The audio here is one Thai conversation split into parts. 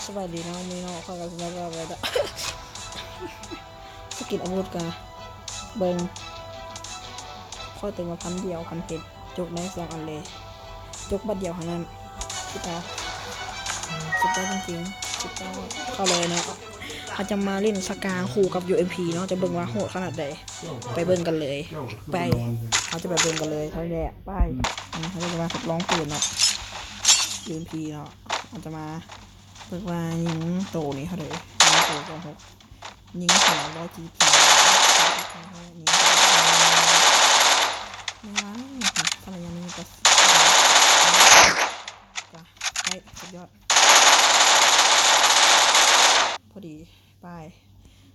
สบายดีน้องมีน้องเข้ากันสบายเลยจ้ะสกินอาวุธกันเบิ้งข้อตึงมาพันเดียวพันเพชรจุกใน2 อันเลยจุกบัดเดียวขนาดนั้นสุดยอดจริงๆสุดยอดเข้าเลยเนาะเขาจะมาเล่นสกาคู่กับ UMP เนาะจะเบิ่งว่าโหดขนาดใดไปเบิ่งกันเลยไปเขาจะไปเบิ่งกันเลยเท่านี้แหละไปเขาจะมาทดลองปืนเนาะ UMP เนาะเขาจะมาเบิ่งว่ายิงโตนี่เขาเลยยิงโตกันครับยิงหัว100 GP ยิงไม่ร้ายภรรยานี้ก็ไปสุดยอดพอดีไป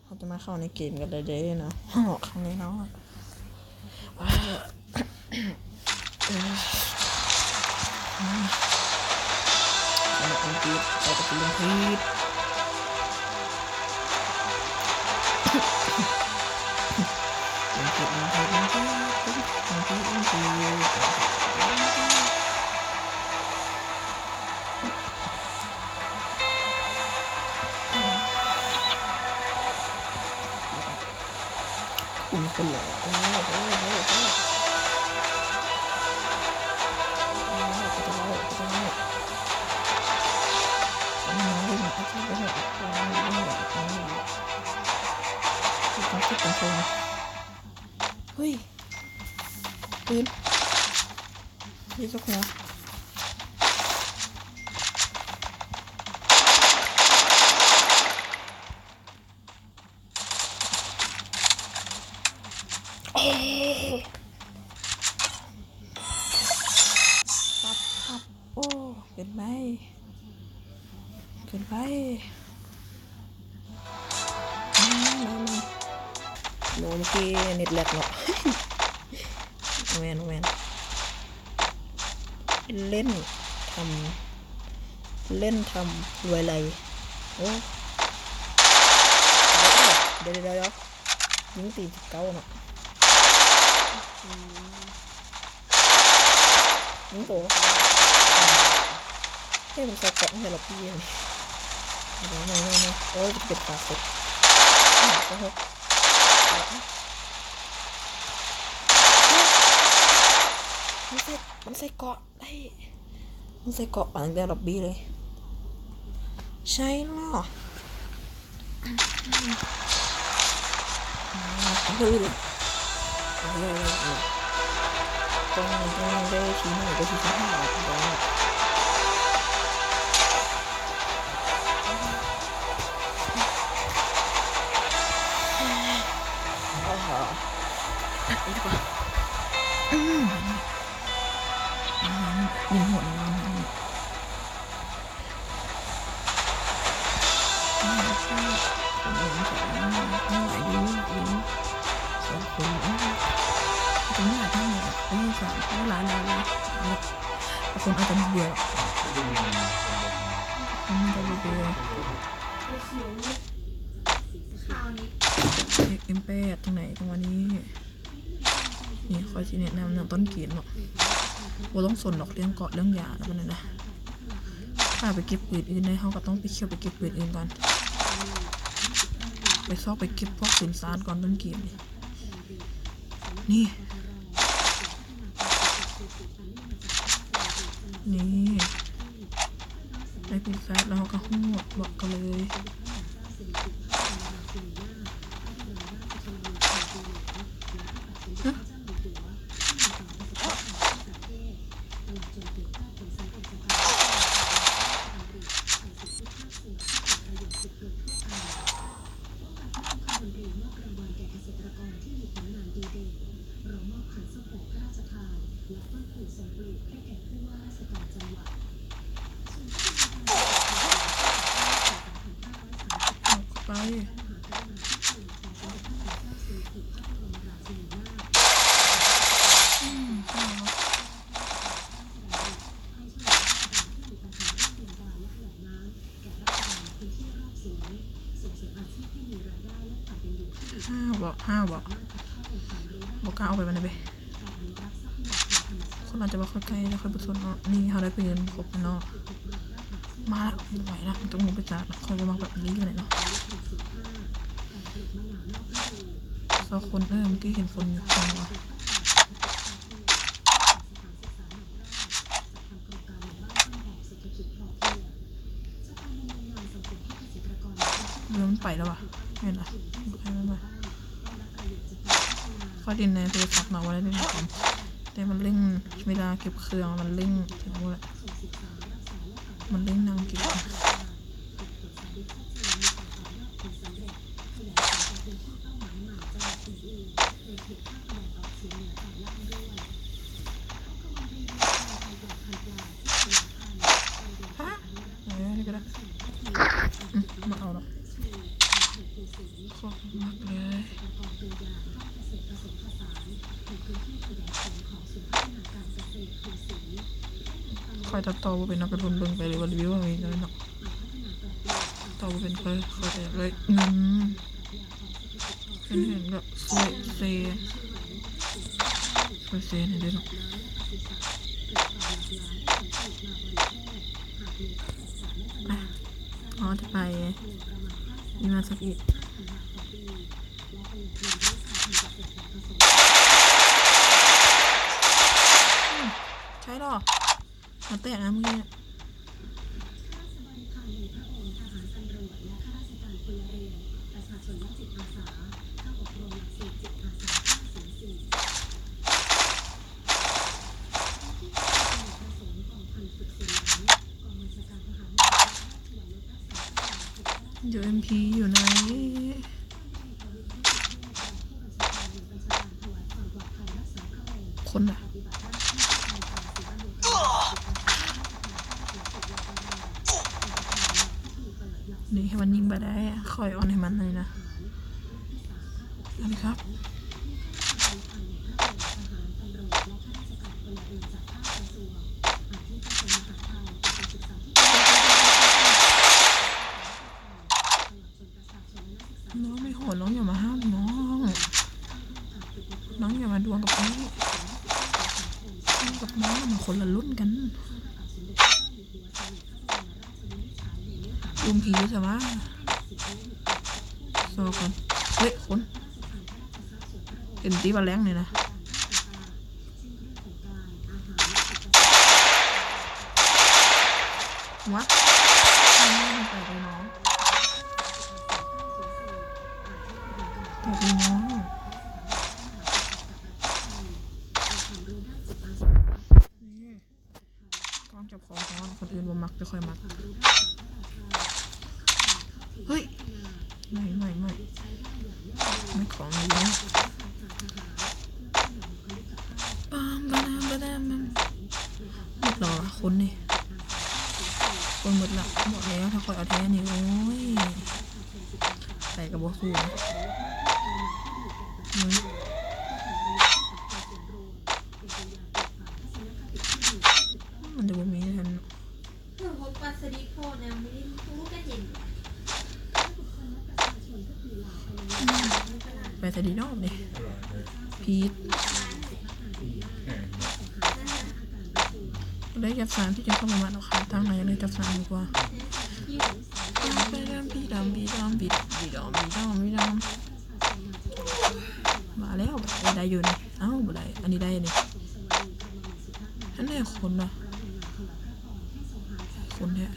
เขาจะมาเข้าในเกมกันเลยเด้เนาะครั้งนี้เนาะอังกฤษเราจะเป็นอังกฤษคุณเป็นเหรอเฮ้ยปืนยี่สิบหัวครับโอ้เกินไปโน้มกี้เน็ตแลกเนาะแวนเล่นทำรวยไรโอ้เดี๋ยวยิงตี9เนาะยิงโตให้มันใส่เกาะให้เราพี่เลยไม่โอ้ยจะเป็นปากสุดมันใส่เกาะได้มันใส่เกาะอันเดียวล็อบบี้เลยใช่หรอเฮ้ยต้องได้ทีหนึ่งก็ทีที่5แล้วนี่ดีกว่ายิงหัวร้านอะไรคนอาจจะเบื่อเอ็มแปดตรงไหนตรงวันนี้นี่คอยชี้แนะนำเรื่องต้นเกียรเนาะว่าต้องสนหรอกเรื่องเกาะเรื่องยาแล้วมันนะถ้าไปเก็บปืนอื่นได้เขาก็ต้องไปเชี่ยวไปเก็บปืนอื่นก่อนไปซอกไปเก็บพวกปืนซาดก่อนต้นเกียรนี่ได้ปืนซาดแล้วก็หัวบอกกันเลยไปห้าบอกกล้าเอาไปมันเลยคนอาจจะว่าค่อยใกล้แล้วค่อยผสมเนาะนี่เขาได้ไปเงินครบเนาะ มาแล้วไม่ไหวแล้วต้องลงไปจัดคอยมาแบบนี้เลยเนาะสักคนเมื่อกี้เห็นคนอยู่คนวะเรือมันไปแล้ววะเห็นเหรอไม่ข้อดินในโทรศัพท์มาไว้ได้ไหมครับแต่มันเร่งเวลาเก็บเครื่องมันเร่งถึงว่ามันเร่งนางเก็บนี่ก็ได้มาเอาแล้วขอบมากเลยคอยตัดต่อว่าเป็นนักกระทุนเบิ่งไปเลยวันรีวิวว่ามีอะไรเนาะต่อว่าเป็นคอยแต่เลยเงินเห็นแบบเซเนี่ยด้วยเนาะอ๋อจะไปมีมาสักอีกใช่หรอมาแตะนะมึงเนี่ยเดี๋ยว MP อยู่ไหนคนอะนี่ให้มันยิงไปได้คอยออนให้มันเลยนะอันนี้ครับน้องไม่โหดน้องอย่ามาห้ามน้องอย่ามาดวงกับพี่กับน้องมันคนละรุ่นกันลุงผีใช่ไหมโซ่คนเฮ้ยคนเป็นตีบอลแรงเลยนะวะไม่ไปเลยน้องตัวพี่น้องกองจับของคนอื่นบ่มักจะค่อยมักเฮ้ยไม่ของดีนะหมดหรอคนนี่คนหมดละหมดแล้วถ้าคอยเอาแท้นี่โอ้ยใส่กระบอกสูงมันจะบ่มีทันไปสดีนอกเลยพีทได้จับสารที่จะเข้ามาเอาขาตั้งไหนเลยจับสารดีกว่าไปดำมาแล้วได้อยู่นี่เอ้าบ่ได้อันนี้ได้นี่อันนี้คนนะคนเนี่ย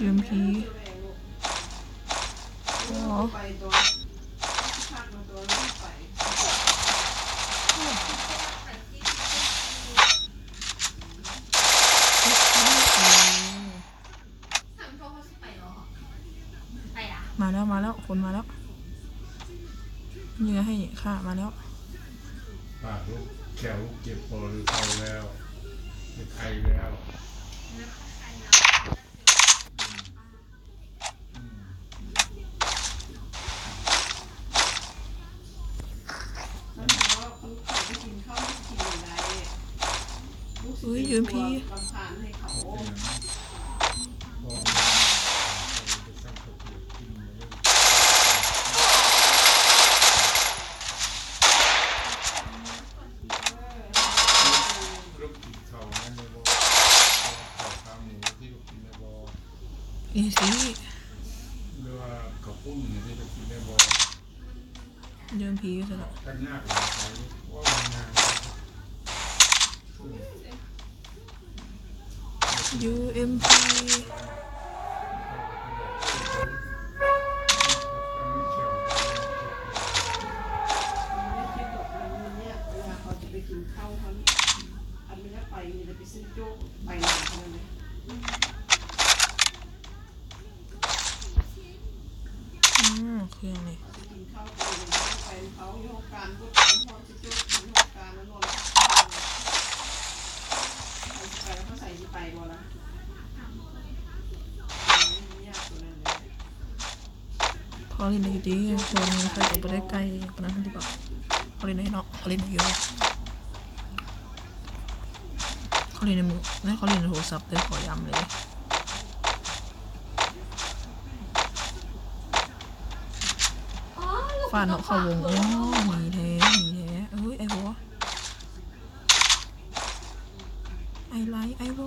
ยืมพีมาแล้วคนมาแล้ว เนื้อให้ข้ามาแล้วปากลูกแก้วลูกเจ็บคอหรือเศร้าแล้วเป็นไข้แล้วอุ้ยยืนพี่นี่สิหรือว่ากระปุ้นที่จะกินได้บ่ยืนพี่ก็จะละกันยากหลายสายว่ามันงานUMP เครื่องนี่พอเล่นในดีชวนใครก็ไปได้ไกลปนั้นดีกว่าพอเล่นในเนาะพอเล่นในเยอะเขาเล่นในมือนั่นเขาเล่นในโทรศัพท์เลยขอย้ำเลยฟาดเนาะเข้าวงมีแท้เอ้ยไอ้หัวไอ้ไลท์ไอ้โบ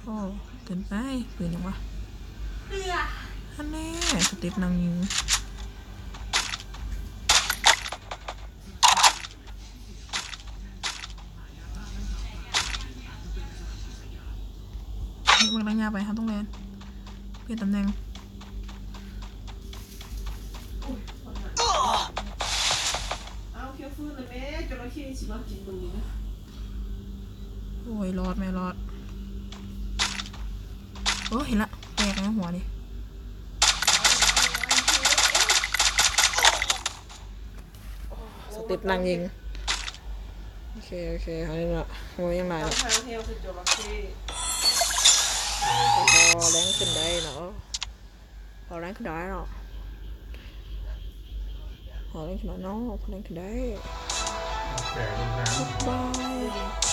โอ้เกินไปปืนยังวะอันแน่สเต็ปนางยิงนี่มันระยะไปครับต้องแลนเปลี่ยนตำแหน่งเอาเคี้ยวฟื้นเลยแม่จระเข้สิมากินตรงนี้นะโอ้ยรอดไม่รอดโอ้เห็นละแตกนะหัวดิสเต็ปนางยิงโอเคอันนี้ละหัวยังไงละทางเที่ยวคือจระเข้พอแรงขึ้นได้เนาะพอแรงขึ้นได้เนาะพอแรงขึ้นได้เนาะพอแรงขึ้นได้แก่ลงน้ำบาย